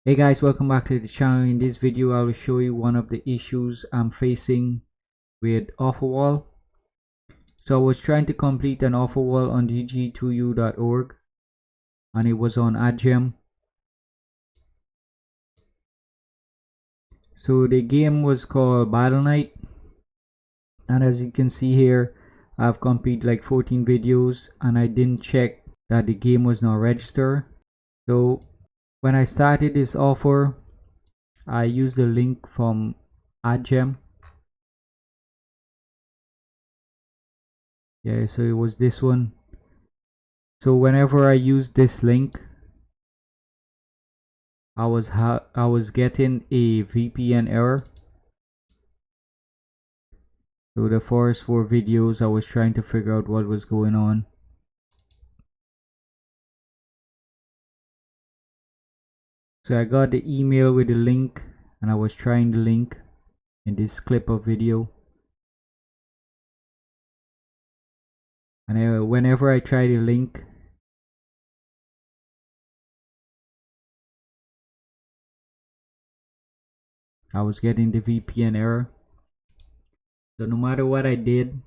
Hey guys, welcome back to the channel. In this video I will show you one of the issues I'm facing with offerwall. So I was trying to complete an offerwall on gg2u.org and it was on AdGem. So the game was called Battle Night, and as you can see here, I've completed like 14 videos and I didn't check that the game was not registered. So when I started this offer, I used the link from AdGem. Yeah, so it was this one. So whenever I use this link, I was getting a VPN error. So the first 4 videos I was trying to figure out what was going on. So I got the email with the link and I was trying the link in this clip of video. And whenever I try the link, I was getting the VPN error. So no matter what I did,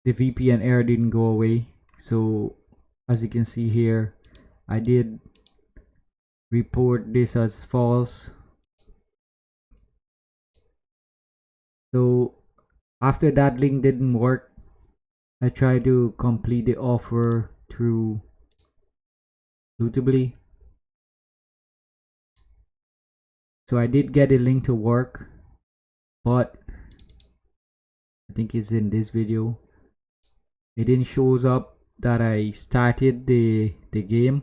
the VPN error didn't go away. So as you can see here, I did report this as false. So after that link didn't work, I tried to complete the offer through Lootably. So I did get a link to work, but I think it's in this video. It didn't shows up that I started the game.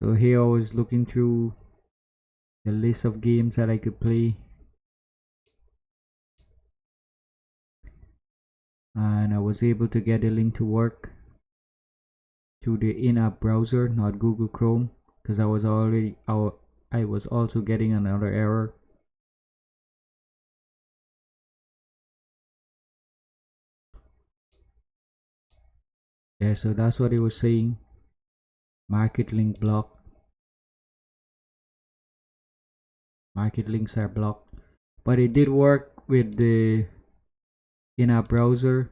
So here I was looking through the list of games that I could play, and I was able to get a link to work through the in-app browser, not Google Chrome, because I was also getting another error. Yeah, so that's what it was saying. Market link blocked. Market links are blocked. But it did work with the in-app browser.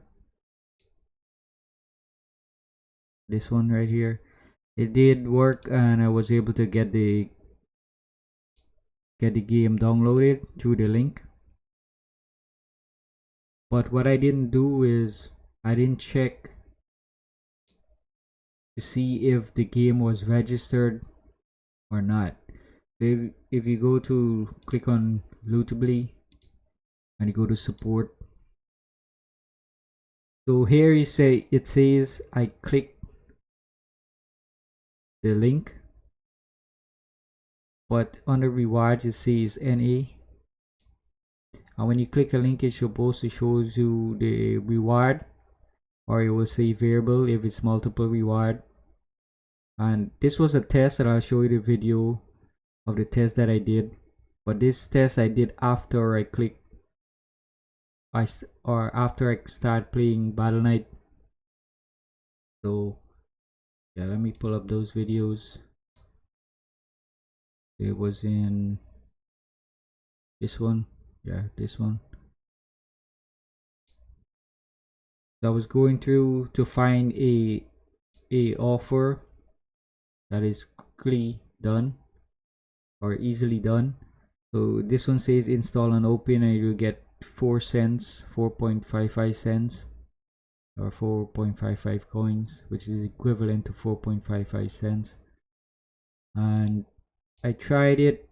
This one right here. It did work and I was able to get the game downloaded through the link. But what I didn't do is I didn't check to see if the game was registered or not. If you go to click on Lootably and you go to support, so here it says I clicked the link, but under rewards it says NA, and when you click a link it's supposed to show you the reward, or it will say variable if it's multiple reward. And this was a test, and I'll show you the video of the test that I did. But this test I did after I clicked after I start playing Battle Night. So yeah, let me pull up those videos. It was in this one. Yeah, this one. So I was going through to find a offer that is quickly done or easily done. So this one says install and open and you'll get 4 cents, 4.55 cents, or 4.55 coins, which is equivalent to 4.55 cents. And I tried it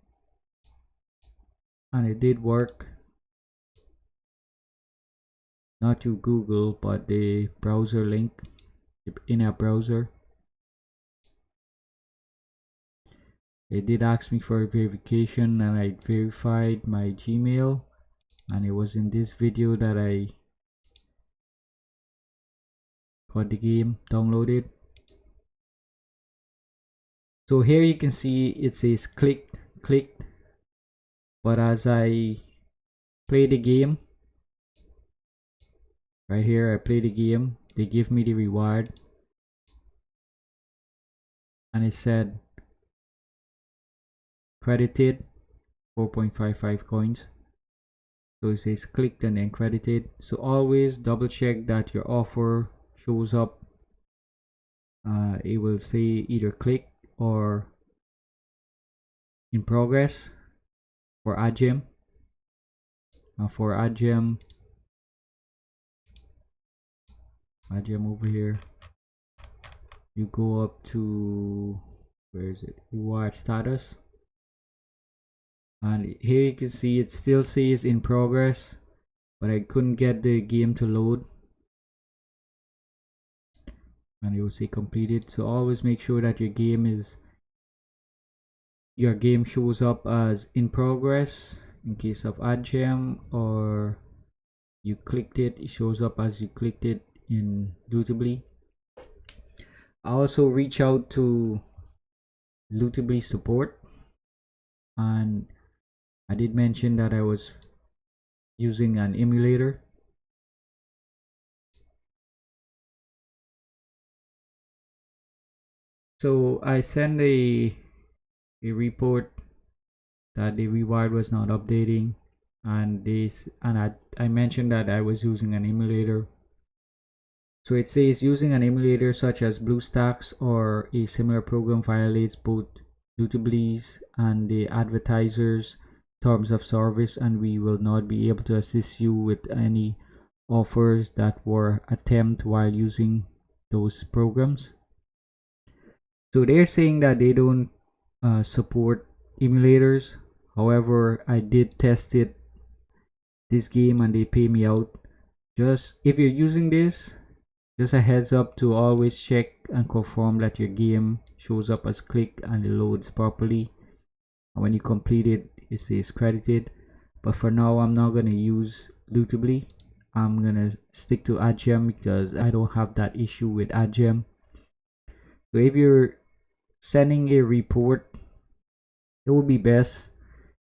and it did work, not through Google but the browser link, the in-app browser. It did ask me for a verification and I verified my Gmail, and it was in this video that I got the game downloaded. So here you can see it says clicked, but as I play the game, Right here, I play the game. They give me the reward, and it said credited 4.55 coins. So it says clicked and then credited. So always double check that your offer shows up. It will say either click or in progress for AdGem. For AdGem over here, you go up to, where is it, reward status, and here you can see it still says in progress, but I couldn't get the game to load, and it will say completed. So always make sure that your game shows up as in progress in case of AdGem, or you clicked it, it shows up as you clicked it in Lootably. I also reach out to Lootably support, and I did mention that I was using an emulator. So I sent a report that the reward was not updating, and I mentioned that I was using an emulator. So it says using an emulator such as BlueStacks or a similar program violates both Lootably's and the advertiser's terms of service, and we will not be able to assist you with any offers that were attempted while using those programs. So they're saying that they don't support emulators. However, I did test this game and they pay me out. Just if you're using this, just a heads up to always check and confirm that your game shows up as clicked and it loads properly. And when you complete it, it says credited. But for now, I'm not gonna use Lootably. I'm gonna stick to AdGem because I don't have that issue with AdGem. So if you're sending a report, it would be best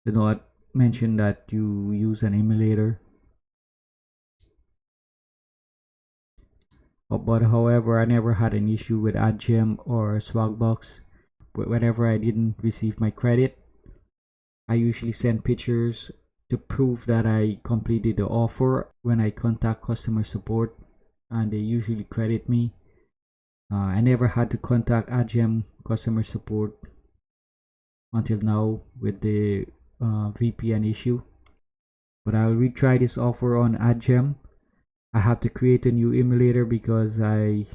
to not mention that you use an emulator. But however, I never had an issue with AdGem or Swagbox. But whenever I didn't receive my credit, I usually send pictures to prove that I completed the offer when I contact customer support, and they usually credit me. I never had to contact AdGem customer support until now with the VPN issue. But I'll retry this offer on AdGem. I have to create a new emulator because I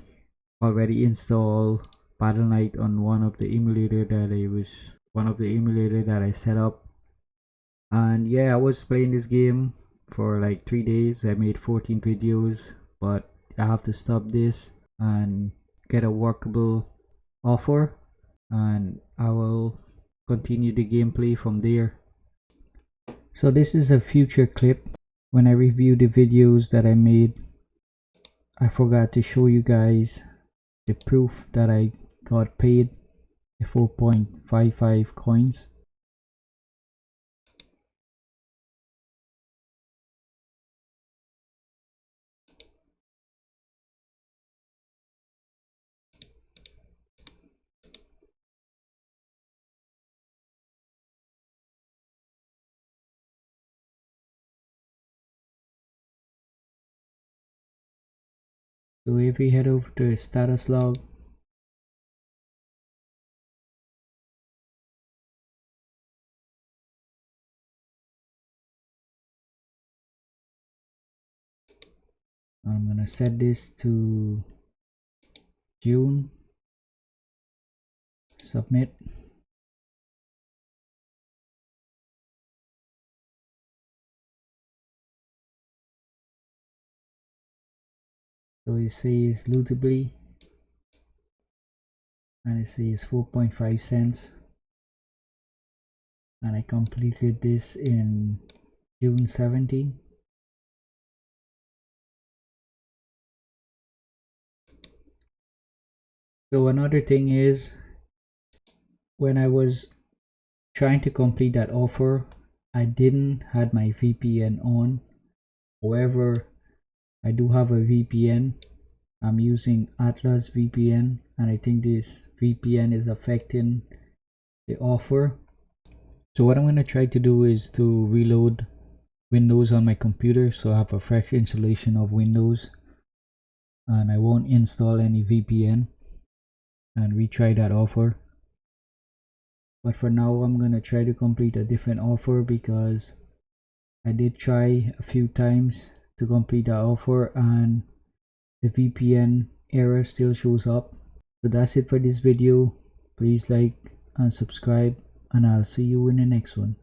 already installed Battle Knight on one of the emulator that I set up. And yeah, I was playing this game for like 3 days. I made 14 videos, but I have to stop this and get a workable offer, and I will continue the gameplay from there. So this is a future clip. When I review the videos that I made, I forgot to show you guys the proof that I got paid the 4.55 coins. So if we head over to status log, I'm gonna set this to June, submit. So it says Lootably, and it says 4.5 cents, and I completed this in June 17. So another thing is, when I was trying to complete that offer, I didn't had my VPN on. However, I do have a VPN. I'm using Atlas VPN, and I think this VPN is affecting the offer. So what I'm going to try to do is to reload Windows on my computer, so I have a fresh installation of Windows and I won't install any VPN, and retry that offer. But for now, I'm going to try to complete a different offer because I did try a few times to complete that offer and the VPN error still shows up. So that's it for this video. Please like and subscribe, and I'll see you in the next one.